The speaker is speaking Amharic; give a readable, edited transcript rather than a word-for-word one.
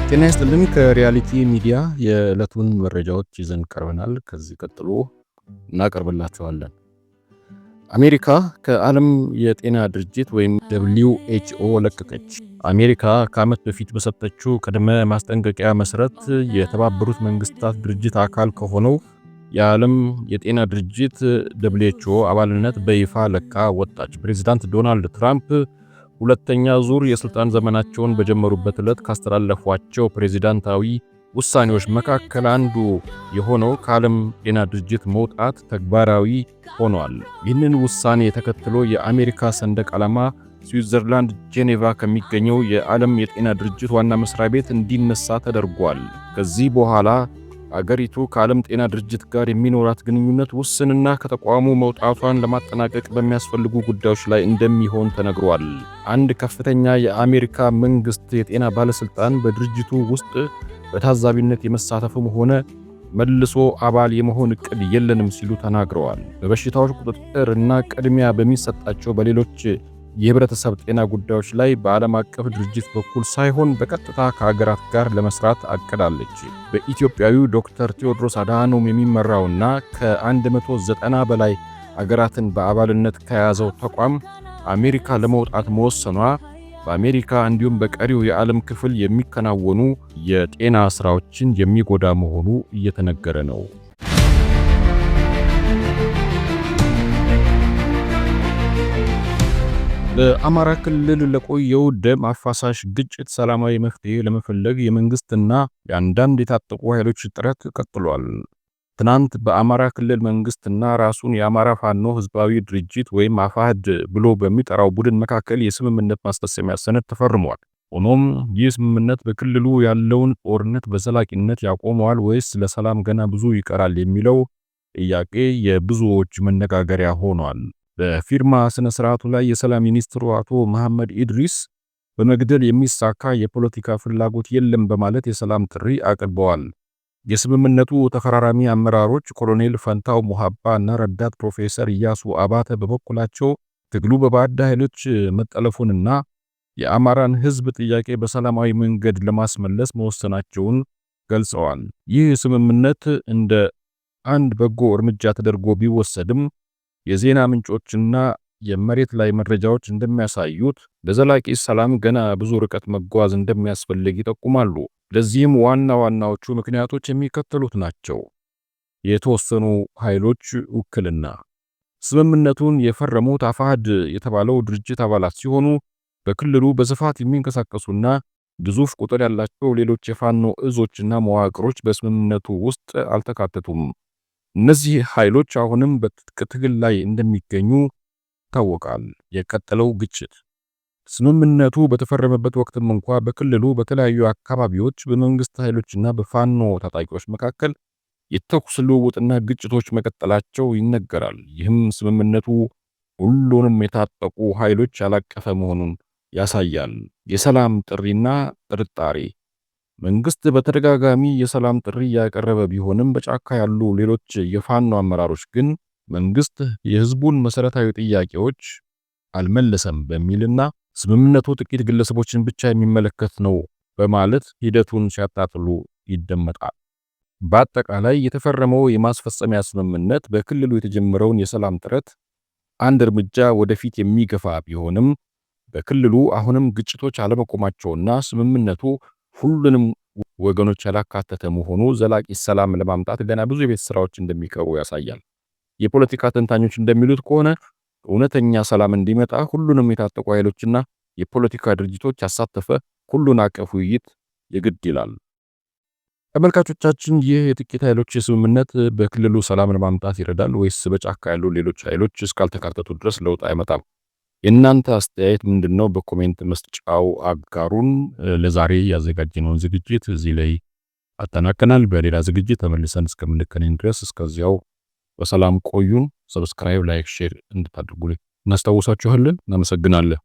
ጤና ይስጥልን። ከሪያሊቲ ሚዲያ የዕለቱን መረጃዎች ይዘን ቀርበናል። ከዚህ ቀጥሎ እናቀርብላችኋለን። አሜሪካ ከዓለም የጤና ድርጅት ወይም WHO ለቀቀች። አሜሪካ ከዓመት በፊት በሰጠችው ቅድመ ማስጠንቀቂያ መሰረት የተባበሩት መንግስታት ድርጅት አካል ከሆነው የዓለም የጤና ድርጅት WHO አባልነት በይፋ ለቃ ወጣች። ፕሬዝዳንት ዶናልድ ትራምፕ ሁለተኛ ዙር የስልጣን ዘመናቸውን በጀመሩበት ዕለት ካስተላለፏቸው ፕሬዝዳንታዊ ውሳኔዎች መካከል አንዱ የሆነው ከዓለም ጤና ድርጅት መውጣት ተግባራዊ ሆኗል። ይህንን ውሳኔ ተከትሎ የአሜሪካ ሰንደቅ ዓላማ ስዊዘርላንድ ጄኔቫ ከሚገኘው የዓለም የጤና ድርጅት ዋና መስሪያ ቤት እንዲነሳ ተደርጓል። ከዚህ በኋላ አገሪቱ ከዓለም ጤና ድርጅት ጋር የሚኖራት ግንኙነት ውስንና ከተቋሙ መውጣቷን ለማጠናቀቅ በሚያስፈልጉ ጉዳዮች ላይ እንደሚሆን ተነግሯል። አንድ ከፍተኛ የአሜሪካ መንግስት የጤና ባለስልጣን በድርጅቱ ውስጥ በታዛቢነት የመሳተፍም ሆነ መልሶ አባል የመሆን እቅድ የለንም ሲሉ ተናግረዋል። በበሽታዎች ቁጥጥር እና ቅድሚያ በሚሰጣቸው በሌሎች የህብረተሰብ ጤና ጉዳዮች ላይ በዓለም አቀፍ ድርጅት በኩል ሳይሆን በቀጥታ ከሀገራት ጋር ለመስራት አቅዳለች። በኢትዮጵያዊው ዶክተር ቴዎድሮስ አድሃኖም የሚመራውና ከ190 በላይ ሀገራትን በአባልነት ከያዘው ተቋም አሜሪካ ለመውጣት መወሰኗ በአሜሪካ እንዲሁም በቀሪው የዓለም ክፍል የሚከናወኑ የጤና ስራዎችን የሚጎዳ መሆኑ እየተነገረ ነው። በአማራ ክልል ለቆየው ደም አፋሳሽ ግጭት ሰላማዊ መፍትሄ ለመፈለግ የመንግስትና የአንዳንድ የታጠቁ ኃይሎች ጥረት ቀጥሏል። ትናንት በአማራ ክልል መንግስትና ራሱን የአማራ ፋኖ ህዝባዊ ድርጅት ወይም አፋሕድ ብሎ በሚጠራው ቡድን መካከል የስምምነት ማስፈጸሚያ ሰነድ ተፈርሟል። ሆኖም ይህ ስምምነት በክልሉ ያለውን ጦርነት በዘላቂነት ያቆመዋል ወይስ ለሰላም ገና ብዙ ይቀራል የሚለው ጥያቄ የብዙዎች መነጋገሪያ ሆኗል። በፊርማ ስነ ስርዓቱ ላይ የሰላም ሚኒስትሩ አቶ መሐመድ ኢድሪስ በመግደል የሚሳካ የፖለቲካ ፍላጎት የለም በማለት የሰላም ጥሪ አቅርበዋል። የስምምነቱ ተፈራራሚ አመራሮች ኮሎኔል ፈንታው ሙሃባ እና ረዳት ፕሮፌሰር ኢያሱ አባተ በበኩላቸው ትግሉ በባዕድ ኃይሎች መጠለፉንና የአማራን ህዝብ ጥያቄ በሰላማዊ መንገድ ለማስመለስ መወሰናቸውን ገልጸዋል። ይህ ስምምነት እንደ አንድ በጎ እርምጃ ተደርጎ ቢወሰድም የዜና ምንጮችና የመሬት ላይ መረጃዎች እንደሚያሳዩት ለዘላቂ ሰላም ገና ብዙ ርቀት መጓዝ እንደሚያስፈልግ ይጠቁማሉ። ለዚህም ዋና ዋናዎቹ ምክንያቶች የሚከተሉት ናቸው። የተወሰኑ ኃይሎች ውክልና። ስምምነቱን የፈረሙት አፋሕድ የተባለው ድርጅት አባላት ሲሆኑ በክልሉ በስፋት የሚንቀሳቀሱና ግዙፍ ቁጥር ያላቸው ሌሎች የፋኖ እዞችና መዋቅሮች በስምምነቱ ውስጥ አልተካተቱም። እነዚህ ኃይሎች አሁንም በትጥቅ ትግል ላይ እንደሚገኙ ይታወቃል። የቀጠለው ግጭት። ስምምነቱ በተፈረመበት ወቅትም እንኳ በክልሉ በተለያዩ አካባቢዎች በመንግስት ኃይሎችና በፋኖ ታጣቂዎች መካከል የተኩስ ልውውጥና ግጭቶች መቀጠላቸው ይነገራል። ይህም ስምምነቱ ሁሉንም የታጠቁ ኃይሎች ያላቀፈ መሆኑን ያሳያል። የሰላም ጥሪና ጥርጣሬ። መንግስት በተደጋጋሚ የሰላም ጥሪ ያቀረበ ቢሆንም በጫካ ያሉ ሌሎች የፋኖ አመራሮች ግን መንግስት የህዝቡን መሰረታዊ ጥያቄዎች አልመለሰም በሚልና ስምምነቱ ጥቂት ግለሰቦችን ብቻ የሚመለከት ነው በማለት ሂደቱን ሲያጣጥሉ ይደመጣል። በአጠቃላይ የተፈረመው የማስፈጸሚያ ስምምነት በክልሉ የተጀመረውን የሰላም ጥረት አንድ እርምጃ ወደፊት የሚገፋ ቢሆንም በክልሉ አሁንም ግጭቶች አለመቆማቸውና ስምምነቱ ሁሉንም ወገኖች ያላካተተ መሆኑ ዘላቂ ሰላም ለማምጣት ገና ብዙ የቤት ስራዎች እንደሚቀሩ ያሳያል። የፖለቲካ ተንታኞች እንደሚሉት ከሆነ እውነተኛ ሰላም እንዲመጣ ሁሉንም የታጠቁ ኃይሎችና የፖለቲካ ድርጅቶች ያሳተፈ ሁሉን አቀፍ ውይይት የግድ ይላል። ተመልካቾቻችን፣ ይህ የጥቂት ኃይሎች ስምምነት በክልሉ ሰላም ለማምጣት ይረዳል ወይስ በጫካ ያሉ ሌሎች ኃይሎች እስካልተካተቱ ድረስ ለውጥ አይመጣም? የእናንተ አስተያየት ምንድነው? በኮሜንት መስጫው አጋሩን። ለዛሬ ያዘጋጀነውን ዝግጅት እዚህ ላይ አጠናቀናል። በሌላ ዝግጅት ተመልሰን እስከምንገናኝ ድረስ እስከዚያው በሰላም ቆዩን። ሰብስክራይብ፣ ላይክ፣ ሼር እንድታደርጉ እናስታውሳችኋለን። እናመሰግናለን።